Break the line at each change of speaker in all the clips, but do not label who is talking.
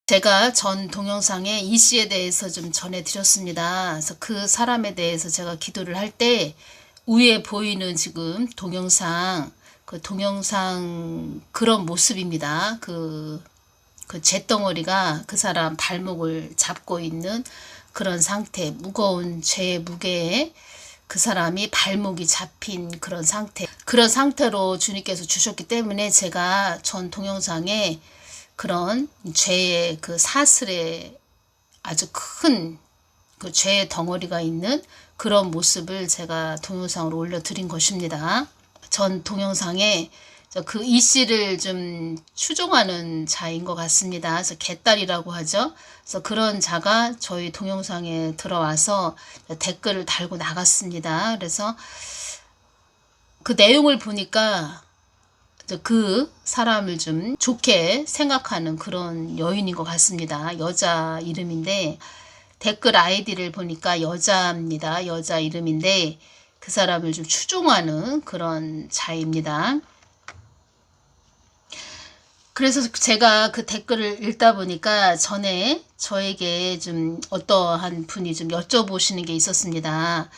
제가 전 동영상에 이 씨에 대해서 좀 전해드렸습니다. 그래서 그 사람에 대해서 제가 기도를 할 때 위에 보이는 지금 동영상, 그 동영상 그런 모습입니다. 그 잿덩어리가 그 사람 발목을 잡고 있는 그런 상태, 무거운 죄의 무게에 그 사람이 발목이 잡힌 그런 상태, 그런 상태로 주님께서 주셨기 때문에 제가 전 동영상에 그런 죄의 그 사슬에 아주 큰 그 죄의 덩어리가 있는 그런 모습을 제가 동영상으로 올려드린 것입니다. 전 동영상에 그 이 씨를 좀 추종하는 자인 것 같습니다. 그래서 개딸이라고 하죠. 그래서 그런 자가 저희 동영상에 들어와서 댓글을 달고 나갔습니다. 그래서 그 내용을 보니까 그 사람을 좀 좋게 생각하는 그런 여인인 것 같습니다. 여자 이름인데 댓글 아이디를 보니까 여자입니다. 여자 이름인데 그 사람을 좀 추종하는 그런 자입니다. 그래서 제가 그 댓글을 읽다 보니까 전에 저에게 좀 어떠한 분이 좀 여쭤보시는 게 있었습니다.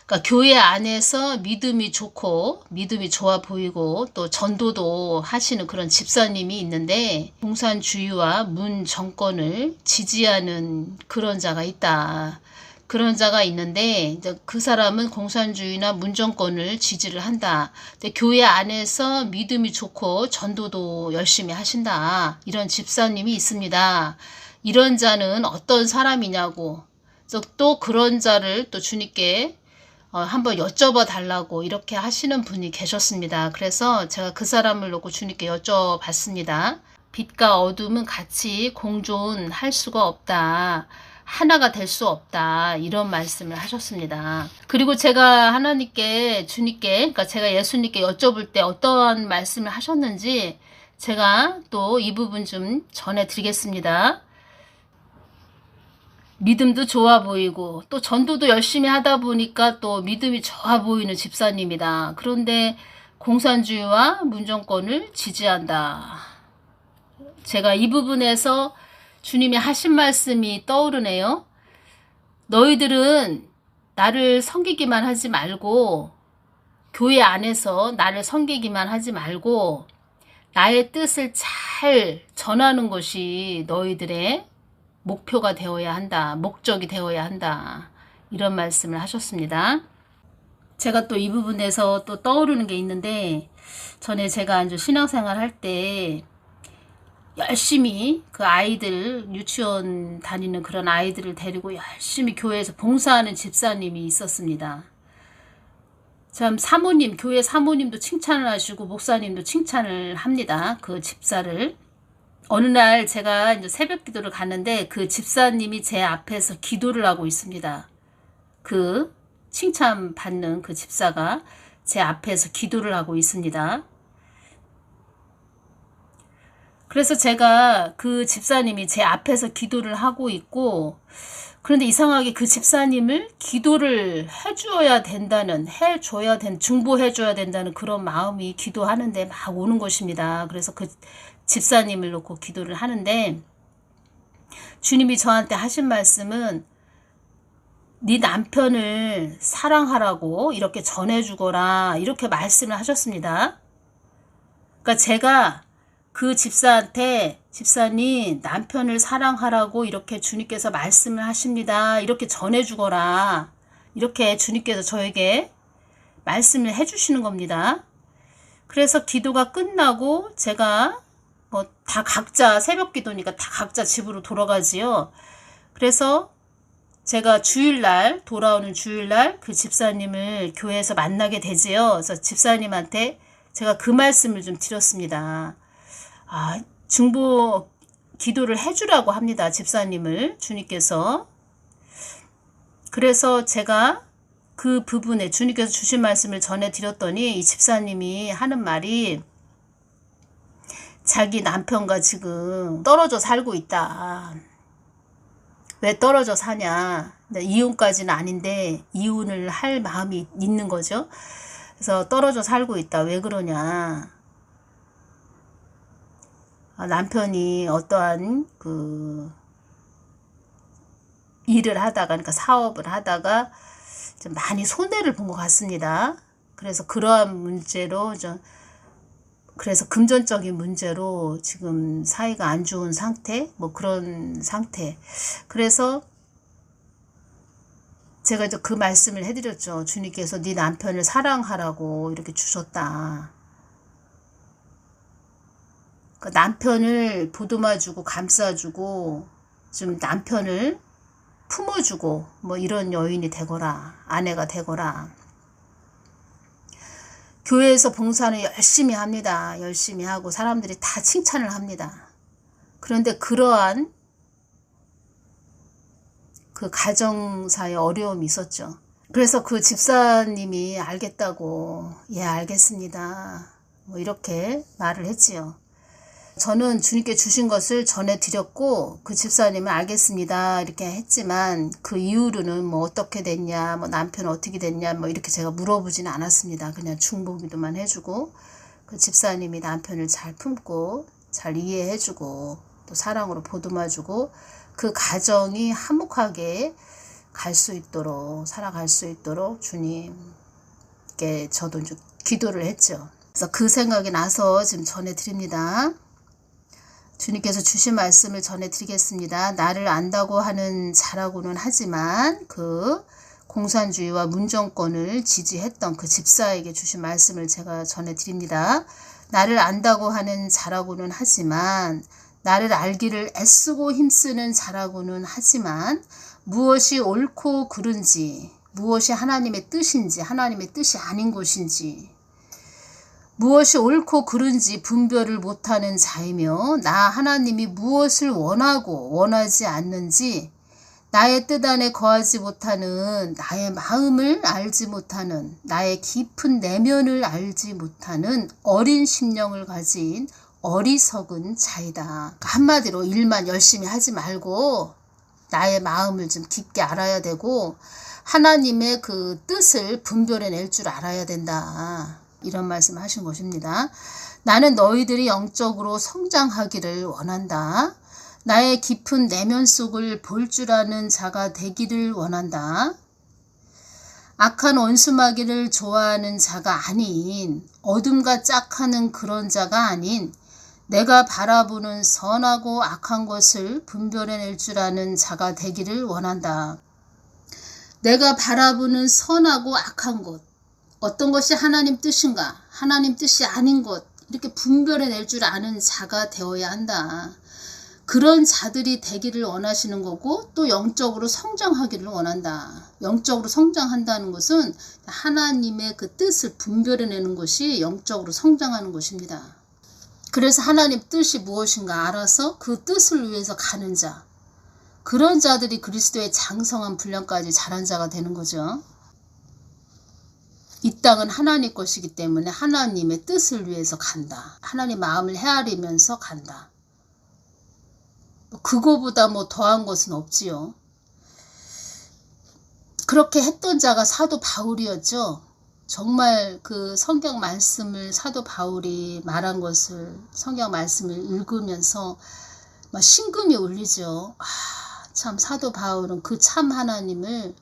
그러니까 교회 안에서 믿음이 좋고 믿음이 좋아 보이고 또 전도도 하시는 그런 집사님이 있는데 공산주의와 문 정권을 지지하는 그런 자가 있다. 그런 자가 있는데 이제 그 사람은 공산주의나 문정권을 지지를 한다. 근데 교회 안에서 믿음이 좋고 전도도 열심히 하신다. 이런 집사님이 있습니다. 이런 자는 어떤 사람이냐고. 그래서 또 그런 자를 또 주님께 한번 여쭤봐 달라고 이렇게 하시는 분이 계셨습니다. 그래서 제가 그 사람을 놓고 주님께 여쭤봤습니다. 빛과 어둠은 같이 공존할 수가 없다. 하나가 될 수 없다. 이런 말씀을 하셨습니다. 그리고 제가 하나님께, 주님께, 그러니까 제가 예수님께 여쭤볼 때 어떠한 말씀을 하셨는지 제가 또 이 부분 좀 전해드리겠습니다. 믿음도 좋아 보이고 또 전도도 열심히 하다 보니까 또 믿음이 좋아 보이는 집사님이다. 그런데 공산주의와 문정권을 지지한다. 제가 이 부분에서 주님이 하신 말씀이 떠오르네요. 너희들은 나를 섬기기만 하지 말고 교회 안에서 나를 섬기기만 하지 말고 나의 뜻을 잘 전하는 것이 너희들의 목표가 되어야 한다. 목적이 되어야 한다. 이런 말씀을 하셨습니다. 제가 또 이 부분에서 또 떠오르는 게 있는데 전에 제가 이제 신앙생활 할 때 열심히 그 아이들 유치원 다니는 그런 아이들을 데리고 열심히 교회에서 봉사하는 집사님이 있었습니다. 참 사모님, 교회 사모님도 칭찬을 하시고 목사님도 칭찬을 합니다. 그 집사를. 어느 날 제가 이제 새벽 기도를 갔는데 그 집사님이 제 앞에서 기도를 하고 있습니다. 그 칭찬받는 그 집사가 제 앞에서 기도를 하고 있습니다. 그래서 제가 그 집사님이 제 앞에서 기도를 하고 있고 그런데 이상하게 그 집사님을 기도를 해줘야 된다는 중보해줘야 된다는 그런 마음이 기도하는데 막 오는 것입니다. 그래서 그 집사님을 놓고 기도를 하는데 주님이 저한테 하신 말씀은 네 남편을 사랑하라고 이렇게 전해주거라 이렇게 말씀을 하셨습니다. 그러니까 제가 그 집사한테 집사님 남편을 사랑하라고 이렇게 주님께서 말씀을 하십니다. 이렇게 전해주거라. 이렇게 주님께서 저에게 말씀을 해주시는 겁니다. 그래서 기도가 끝나고 제가 뭐 다 각자 새벽 기도니까 다 각자 집으로 돌아가지요. 그래서 제가 주일날 돌아오는 주일날 그 집사님을 교회에서 만나게 되지요. 그래서 집사님한테 제가 그 말씀을 좀 드렸습니다. 중보 기도를 해주라고 합니다. 집사님을 주님께서. 그래서 제가 그 부분에 주님께서 주신 말씀을 전해드렸더니 이 집사님이 하는 말이 자기 남편과 지금 떨어져 살고 있다. 왜 떨어져 사냐. 이혼까지는 아닌데 이혼을 할 마음이 있는 거죠. 그래서 떨어져 살고 있다. 왜 그러냐. 남편이 어떠한 그 일을 하다가, 그러니까 사업을 하다가 좀 많이 손해를 본 것 같습니다. 그래서 그러한 문제로 그래서 금전적인 문제로 지금 사이가 안 좋은 상태, 뭐 그런 상태. 그래서 제가 이제 그 말씀을 해드렸죠. 주님께서 네 남편을 사랑하라고 이렇게 주셨다. 그러니까 남편을 보듬어주고 감싸주고 좀 남편을 품어주고 뭐 이런 여인이 되거라, 아내가 되거라. 교회에서 봉사는 열심히 합니다. 열심히 하고 사람들이 다 칭찬을 합니다. 그런데 그러한 그 가정사의 어려움이 있었죠. 그래서 그 집사님이 알겠다고, 예, 알겠습니다, 뭐 이렇게 말을 했지요. 저는 주님께 주신 것을 전해드렸고 그 집사님은 알겠습니다 이렇게 했지만 그 이후로는 뭐 어떻게 됐냐, 뭐 남편 어떻게 됐냐, 뭐 이렇게 제가 물어보지는 않았습니다. 그냥 중보기도만 해주고 그 집사님이 남편을 잘 품고 잘 이해해주고 또 사랑으로 보듬어주고 그 가정이 화목하게 갈 수 있도록, 살아갈 수 있도록 주님께 저도 이제 기도를 했죠. 그래서 그 생각이 나서 지금 전해드립니다. 주님께서 주신 말씀을 전해드리겠습니다. 나를 안다고 하는 자라고는 하지만 그 공산주의와 문정권을 지지했던 그 집사에게 주신 말씀을 제가 전해드립니다. 나를 안다고 하는 자라고는 하지만, 나를 알기를 애쓰고 힘쓰는 자라고는 하지만 무엇이 옳고 그른지, 무엇이 하나님의 뜻인지, 하나님의 뜻이 아닌 것인지, 무엇이 옳고 그른지 분별을 못하는 자이며, 나 하나님이 무엇을 원하고 원하지 않는지 나의 뜻 안에 거하지 못하는, 나의 마음을 알지 못하는, 나의 깊은 내면을 알지 못하는 어린 심령을 가진 어리석은 자이다. 한마디로 일만 열심히 하지 말고 나의 마음을 좀 깊게 알아야 되고 하나님의 그 뜻을 분별해낼 줄 알아야 된다. 이런 말씀을 하신 것입니다. 나는 너희들이 영적으로 성장하기를 원한다. 나의 깊은 내면 속을 볼 줄 아는 자가 되기를 원한다. 악한 원수마귀를 좋아하는 자가 아닌, 어둠과 짝하는 그런 자가 아닌, 내가 바라보는 선하고 악한 것을 분별해낼 줄 아는 자가 되기를 원한다. 내가 바라보는 선하고 악한 것, 어떤 것이 하나님 뜻인가, 하나님 뜻이 아닌 것, 이렇게 분별해낼 줄 아는 자가 되어야 한다. 그런 자들이 되기를 원하시는 거고, 또 영적으로 성장하기를 원한다. 영적으로 성장한다는 것은 하나님의 그 뜻을 분별해내는 것이 영적으로 성장하는 것입니다. 그래서 하나님 뜻이 무엇인가 알아서 그 뜻을 위해서 가는 자, 그런 자들이 그리스도의 장성한 분량까지 자란 자가 되는 거죠. 이 땅은 하나님 것이기 때문에 하나님의 뜻을 위해서 간다. 하나님 마음을 헤아리면서 간다. 그거보다 뭐 더한 것은 없지요. 그렇게 했던 자가 사도 바울이었죠. 정말 그 성경 말씀을 사도 바울이 말한 것을, 성경 말씀을 읽으면서 막 심금이 울리죠. 참 사도 바울은 그 참 하나님을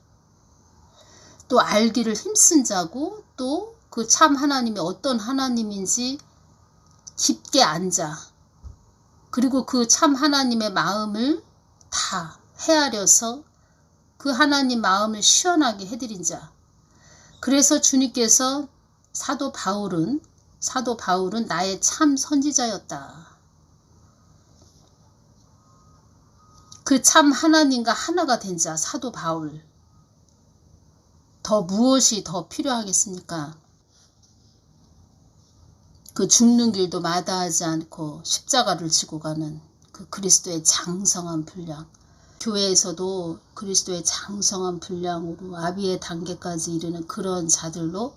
또 알기를 힘쓴 자고, 또 그 참 하나님이 어떤 하나님인지 깊게 앉아, 그리고 그 참 하나님의 마음을 다 헤아려서 그 하나님 마음을 시원하게 해드린 자. 그래서 주님께서 사도 바울은 나의 참 선지자였다. 그 참 하나님과 하나가 된 자, 사도 바울. 더 무엇이 더 필요하겠습니까? 그 죽는 길도 마다하지 않고 십자가를 지고 가는 그 그리스도의 장성한 분량. 교회에서도 그리스도의 장성한 분량으로 아비의 단계까지 이르는 그런 자들로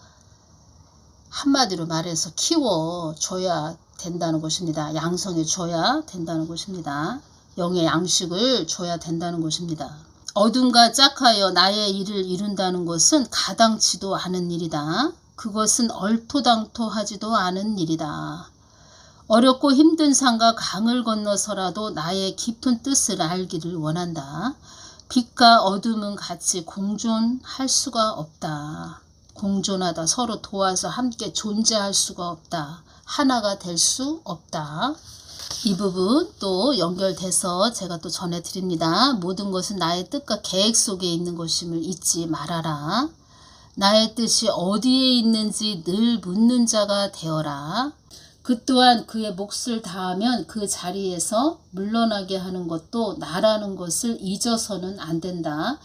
한마디로 말해서 키워줘야 된다는 것입니다. 양성해 줘야 된다는 것입니다. 영의 양식을 줘야 된다는 것입니다. 어둠과 짝하여 나의 일을 이룬다는 것은 가당치도 않은 일이다. 그것은 얼토당토하지도 않은 일이다. 어렵고 힘든 산과 강을 건너서라도 나의 깊은 뜻을 알기를 원한다. 빛과 어둠은 같이 공존할 수가 없다. 공존하다. 서로 도와서 함께 존재할 수가 없다. 하나가 될 수 없다. 이 부분 또 연결돼서 제가 또 전해드립니다. 모든 것은 나의 뜻과 계획 속에 있는 것임을 잊지 말아라. 나의 뜻이 어디에 있는지 늘 묻는 자가 되어라. 그 또한 그의 몫을 다하면 그 자리에서 물러나게 하는 것도 나라는 것을 잊어서는 안 된다.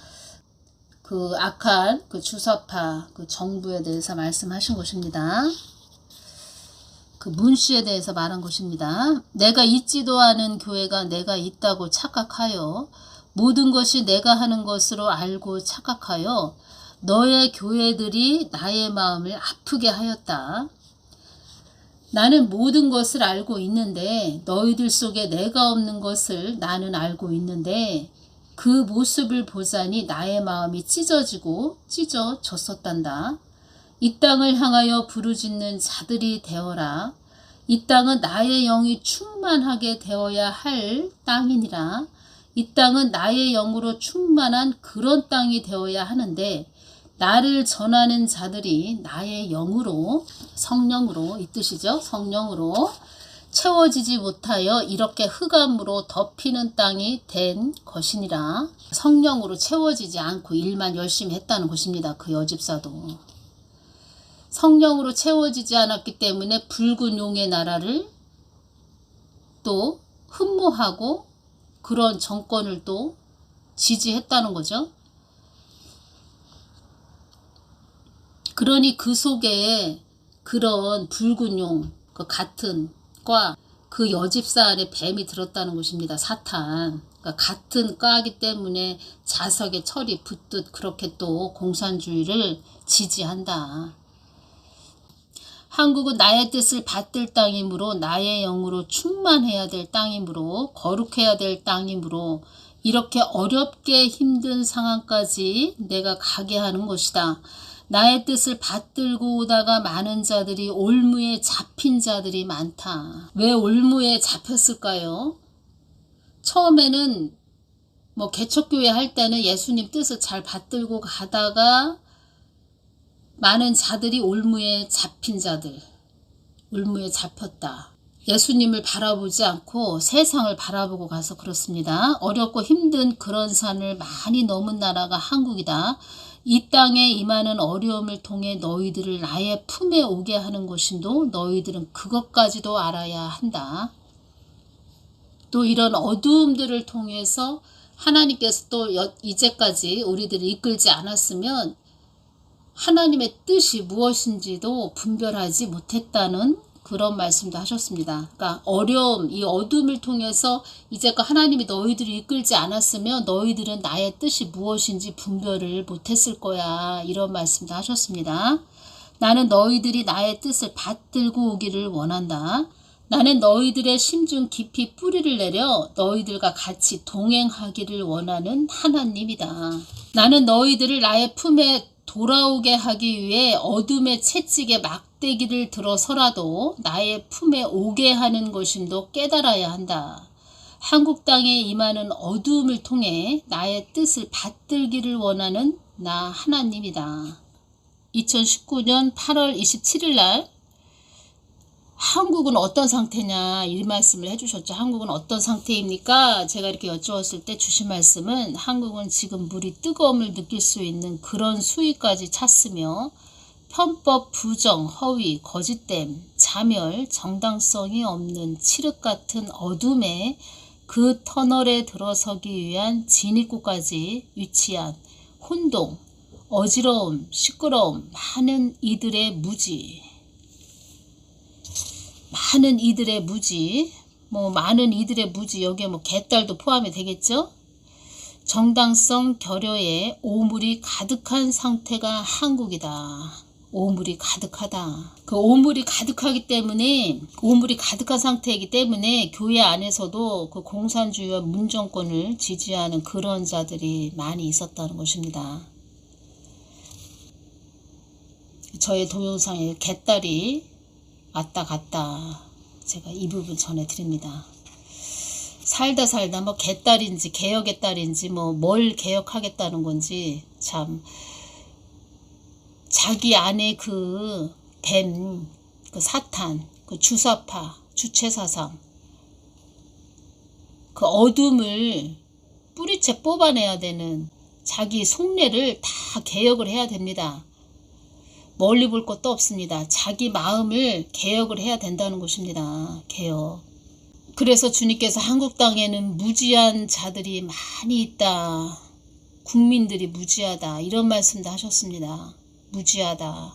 그 악한 그 주사파 그 정부에 대해서 말씀하신 것입니다. 그 문씨에 대해서 말한 것입니다. 내가 있지도 않은 교회가 내가 있다고 착각하여 모든 것이 내가 하는 것으로 알고 착각하여 너의 교회들이 나의 마음을 아프게 하였다. 나는 모든 것을 알고 있는데 너희들 속에 내가 없는 것을 나는 알고 있는데 그 모습을 보자니 나의 마음이 찢어지고 찢어졌었단다. 이 땅을 향하여 부르짖는 자들이 되어라. 이 땅은 나의 영이 충만하게 되어야 할 땅이니라. 이 땅은 나의 영으로 충만한 그런 땅이 되어야 하는데 나를 전하는 자들이 나의 영으로 성령으로 이 뜻이죠. 성령으로 채워지지 못하여 이렇게 흑암으로 덮이는 땅이 된 것이니라. 성령으로 채워지지 않고 일만 열심히 했다는 것입니다. 그 여집사도. 성령으로 채워지지 않았기 때문에 붉은 용의 나라를 또 흠모하고 그런 정권을 또 지지했다는 거죠. 그러니 그 속에 그런 붉은 용 그 같은 과 그 여집사 안에 뱀이 들었다는 것입니다. 사탄. 그러니까 같은 과이기 때문에 자석에 철이 붙듯 그렇게 또 공산주의를 지지한다. 한국은 나의 뜻을 받들 땅이므로 나의 영으로 충만해야 될 땅이므로 거룩해야 될 땅이므로 이렇게 어렵게 힘든 상황까지 내가 가게 하는 것이다. 나의 뜻을 받들고 오다가 많은 자들이 올무에 잡힌 자들이 많다. 왜 올무에 잡혔을까요? 처음에는 뭐 개척교회 할 때는 예수님 뜻을 잘 받들고 가다가 많은 자들이 올무에 잡힌 자들, 올무에 잡혔다. 예수님을 바라보지 않고 세상을 바라보고 가서 그렇습니다. 어렵고 힘든 그런 산을 많이 넘은 나라가 한국이다. 이 땅에 임하는 어려움을 통해 너희들을 나의 품에 오게 하는 것인도 너희들은 그것까지도 알아야 한다. 또 이런 어두움들을 통해서 하나님께서 또 이제까지 우리들을 이끌지 않았으면 하나님의 뜻이 무엇인지도 분별하지 못했다는 그런 말씀도 하셨습니다. 그러니까 어려움, 이 어둠을 통해서 이제껏 하나님이 너희들을 이끌지 않았으면 너희들은 나의 뜻이 무엇인지 분별을 못했을 거야. 이런 말씀도 하셨습니다. 나는 너희들이 나의 뜻을 받들고 오기를 원한다. 나는 너희들의 심중 깊이 뿌리를 내려 너희들과 같이 동행하기를 원하는 하나님이다. 나는 너희들을 나의 품에 돌아오게 하기 위해 어둠의 채찍에 막대기를 들어서라도 나의 품에 오게 하는 것임도 깨달아야 한다. 한국 땅에 임하는 어두움을 통해 나의 뜻을 받들기를 원하는 나 하나님이다. 2019년 8월 27일 날 한국은 어떤 상태냐 이 말씀을 해주셨죠. 한국은 어떤 상태입니까? 제가 이렇게 여쭈었을 때 주신 말씀은 한국은 지금 물이 뜨거움을 느낄 수 있는 그런 수위까지 찼으며 편법, 부정, 허위, 거짓됨, 자멸, 정당성이 없는 칠흑 같은 어둠에 그 터널에 들어서기 위한 진입구까지 위치한 혼동, 어지러움, 시끄러움, 많은 이들의 무지, 많은 이들의 무지, 여기에 뭐 개딸도 포함이 되겠죠? 정당성 결여에 오물이 가득한 상태가 한국이다. 오물이 가득하다. 그 오물이 가득하기 때문에, 오물이 가득한 상태이기 때문에 교회 안에서도 그 공산주의와 문정권을 지지하는 그런 자들이 많이 있었다는 것입니다. 저의 동영상에 개딸이 왔다 갔다 제가 이 부분 전해드립니다. 살다 살다 개딸인지 개혁의 딸인지 뭘 개혁하겠다는 건지 참 자기 안에 그 사탄, 그 주사파, 주체사상, 그 어둠을 뿌리채 뽑아내야 되는 자기 속내를 다 개혁을 해야 됩니다. 멀리 볼 것도 없습니다. 자기 마음을 개혁을 해야 된다는 것입니다. 개혁. 그래서 주님께서 한국 땅에는 무지한 자들이 많이 있다. 국민들이 무지하다. 이런 말씀도 하셨습니다. 무지하다.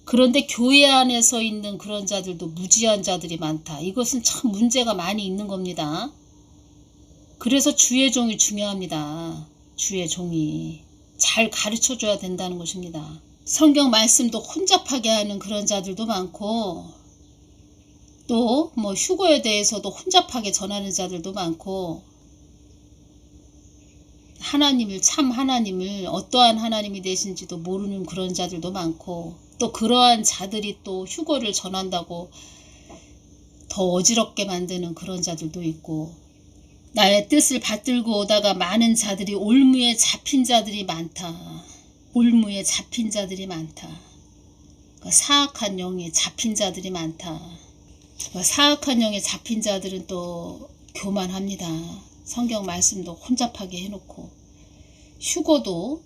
그런데 교회 안에서 있는 그런 자들도 무지한 자들이 많다. 이것은 참 문제가 많이 있는 겁니다. 그래서 주의 종이 중요합니다. 주의 종이 잘 가르쳐줘야 된다는 것입니다. 성경 말씀도 혼잡하게 하는 그런 자들도 많고 또 휴거에 대해서도 혼잡하게 전하는 자들도 많고 참 하나님을 어떠한 하나님이 되신지도 모르는 그런 자들도 많고 또 그러한 자들이 또 휴거를 전한다고 더 어지럽게 만드는 그런 자들도 있고 나의 뜻을 받들고 오다가 많은 자들이 올무에 잡힌 자들이 많다. 올무에 잡힌 자들이 많다. 사악한 영에 잡힌 자들이 많다. 사악한 영에 잡힌 자들은 또 교만합니다. 성경 말씀도 혼잡하게 해놓고 휴거도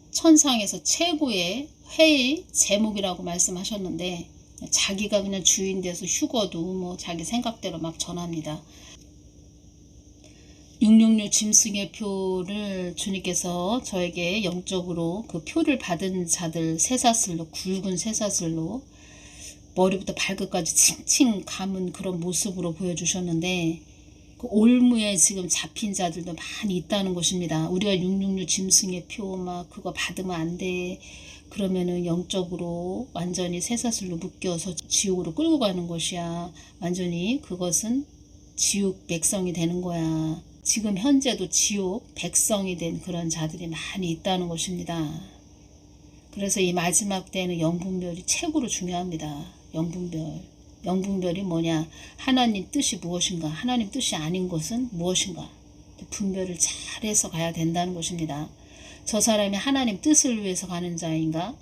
천상에서 최고의 회의 제목이라고 말씀하셨는데 자기가 그냥 주인 돼서 휴거도 자기 생각대로 막 전합니다. 666 짐승의 표를 주님께서 저에게 영적으로 그 표를 받은 자들 쇠사슬로 굵은 쇠사슬로 머리부터 발끝까지 칭칭 감은 그런 모습으로 보여주셨는데 그 올무에 지금 잡힌 자들도 많이 있다는 것입니다. 우리가 666 짐승의 표 그거 받으면 안 돼. 그러면은 영적으로 완전히 쇠사슬로 묶여서 지옥으로 끌고 가는 것이야. 완전히 그것은 지옥 백성이 되는 거야. 지금 현재도 지옥 백성이 된 그런 자들이 많이 있다는 것입니다. 그래서 이 마지막 때는 영분별이 최고로 중요합니다. 영분별이 뭐냐? 하나님 뜻이 무엇인가? 하나님 뜻이 아닌 것은 무엇인가? 분별을 잘해서 가야 된다는 것입니다. 저 사람이 하나님 뜻을 위해서 가는 자인가?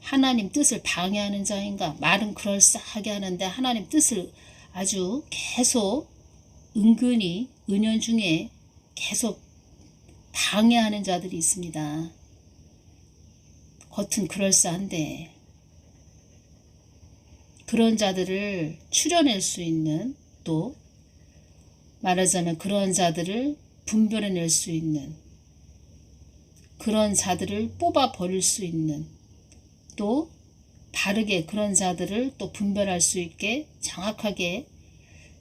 하나님 뜻을 방해하는 자인가? 말은 그럴싸하게 하는데 하나님 뜻을 아주 계속 은근히 은연중에 계속 방해하는 자들이 있습니다. 겉은 그럴싸한데 그런 자들을 추려낼 수 있는 또 말하자면 그런 자들을 분별해낼 수 있는 그런 자들을 뽑아버릴 수 있는 또 바르게 그런 자들을 또 분별할 수 있게 정확하게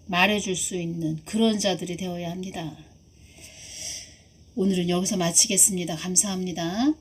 말해줄 수 있는 그런 자들이 되어야 합니다. 오늘은 여기서 마치겠습니다. 감사합니다.